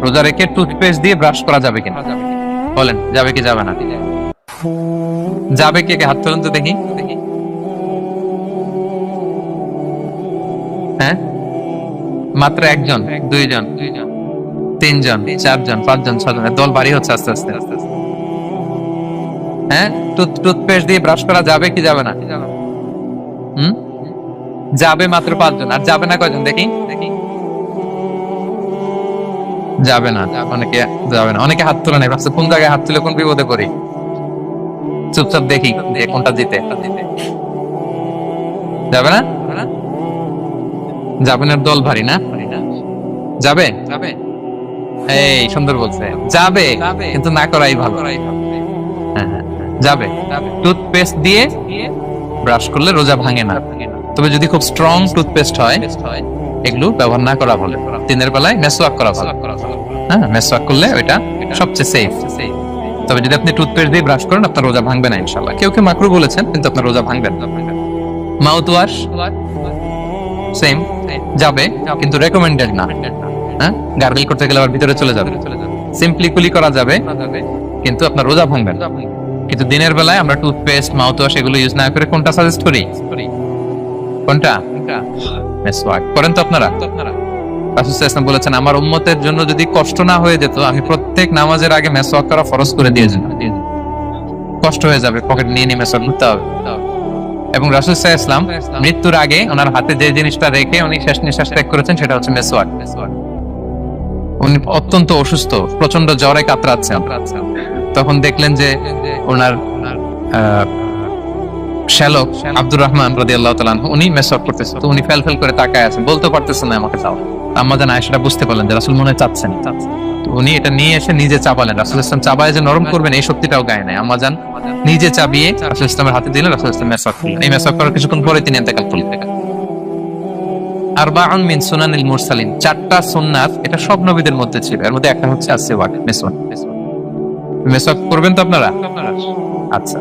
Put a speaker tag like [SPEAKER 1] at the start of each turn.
[SPEAKER 1] রোজা রেখে টুথপেস্ট দিয়ে ব্রাশ করা যাবে কিনা? বলেন, যাবে কি যাবে না? যাবে, কে কে হাত তুলুন তো দেখি। হ্যাঁ, মাত্র একজন, দুইজন, তিনজন, চারজন, পাঁচজন, ছজন, দল ভারী হচ্ছে আস্তে আস্তে। হ্যাঁ, টুথপেস্ট দিয়ে ব্রাশ করা যাবে কি যাবে না? হুম, যাবে মাত্র পাঁচজন। আর যাবে না কয়জন দেখি? যাবে না, অনেকে যাবে না, অনেকে হাত তুলে নেই, ভাবছে কোন জায়গায় হাত তুলে কোন বিপদে পড়ি। চুপচাপ দেখি যে কোনটা জিতে। যাবে না? যাবে না, দল ভারী না? যাবে? এই সুন্দর বলছে, যাবে, কিন্তু না করাই ভালো। হ্যাঁ, হ্যাঁ, যাবে। টুথপেস্ট দিয়ে ব্রাশ করলে রোজা ভাঙে না, তবে যদি খুব স্ট্রং টুথপেস্ট হয় এগুলো ব্যবহার না করা ভালো। দিনের বেলায় মেসওয়াক করা ভালো। হ্যাঁ, মেসওয়াক করলে ওইটা সবচেয়ে সেফ। তবে যদি আপনি টুথপেস্ট দিয়ে ব্রাশ করেন আপনার রোজা ভাঙবে না ইনশাআল্লাহ। কেউ কেউ মাকরু বলেছেন, কিন্তু আপনার রোজা ভাঙবে না। মাউথ ওয়াশ সেম, যাবে, কিন্তু রেকমেন্ডেড না। হ্যাঁ, গার্গল করতে গেলে আবার ভিতরে চলে যাবে। সিম্পলি কুলি করা যাবে, কিন্তু আপনার রোজা ভাঙবে না। কিন্তু দিনের বেলায় আমরা টুথপেস্ট, মাউথ ওয়াশ এগুলো ইউজ না করে কোনটা সাজেস্ট করি? কোনটা? মেসওয়াক করেন তো আপনারা? রাসূল সাল্লাল্লাহু আলাইহি ওয়াসাল্লাম বলেছেন, আমার উম্মতের জন্য যদি কষ্ট না হয়ে যেত আমি প্রত্যেক নামাজের আগে মেসওয়াক করা ফরজ করে দিয়েছি। কষ্ট হয়ে যাবে, পকেট নিয়ে নিয়ে মেসওয়াক করতে হবে। এবং রাসূল সাল্লাল্লাহু আলাইহি ওয়াসাল্লাম মৃত্যুর আগে ওনার হাতে যে জিনিসটা রেখে উনি শেষ নিঃশ্বাস ত্যাগ করেছেন সেটা হচ্ছে মেসওয়াক। উনি অত্যন্ত অসুস্থ, প্রচন্ড জ্বরে কাতরাচ্ছেন। তখন দেখলেন যে ওনার শ্যালক আব্দুর রহমান রাদিয়াল্লাহু তাআলা আনহু উনি মেসওয়াক করতেছেন। তো উনি ফেল করে তাকায় আছেন, বলতে পারতেছেন না আমাকে দাও। আম্মা জান আয়েশা বুঝতে পারলেন যে রাসূল মনে চাচ্ছেন। তো উনি এটা নিয়ে এসে নিজে চাবালেন। রাসূল সাল্লাল্লাহু আলাইহি ওয়াসাল্লাম চাবায় যে নরম করবেন এই শক্তিটাও গায়ে নাই। আম্মা জান নিজে চাবিয়ে রাসূল সাল্লাল্লাহু আলাইহি ওয়াসাল্লামের হাতে দিলেন, রাসূল সাল্লাল্লাহু আলাইহি ওয়াসাল্লাম মেসওয়াক করলেন। এই মেসওয়াক করার কিছুক্ষণ পরে তিনি ইন্তেকাল করলেন। আরবাউন মিন সুনানিল মুরসালিন, চারটা সুন্নাত, এটা সব নবীদের মধ্যে ছিল। এর মধ্যে একটা হচ্ছে আসওয়াক, মেসওয়াক। মেসওয়াক করবেন তো আপনারা? আচ্ছা।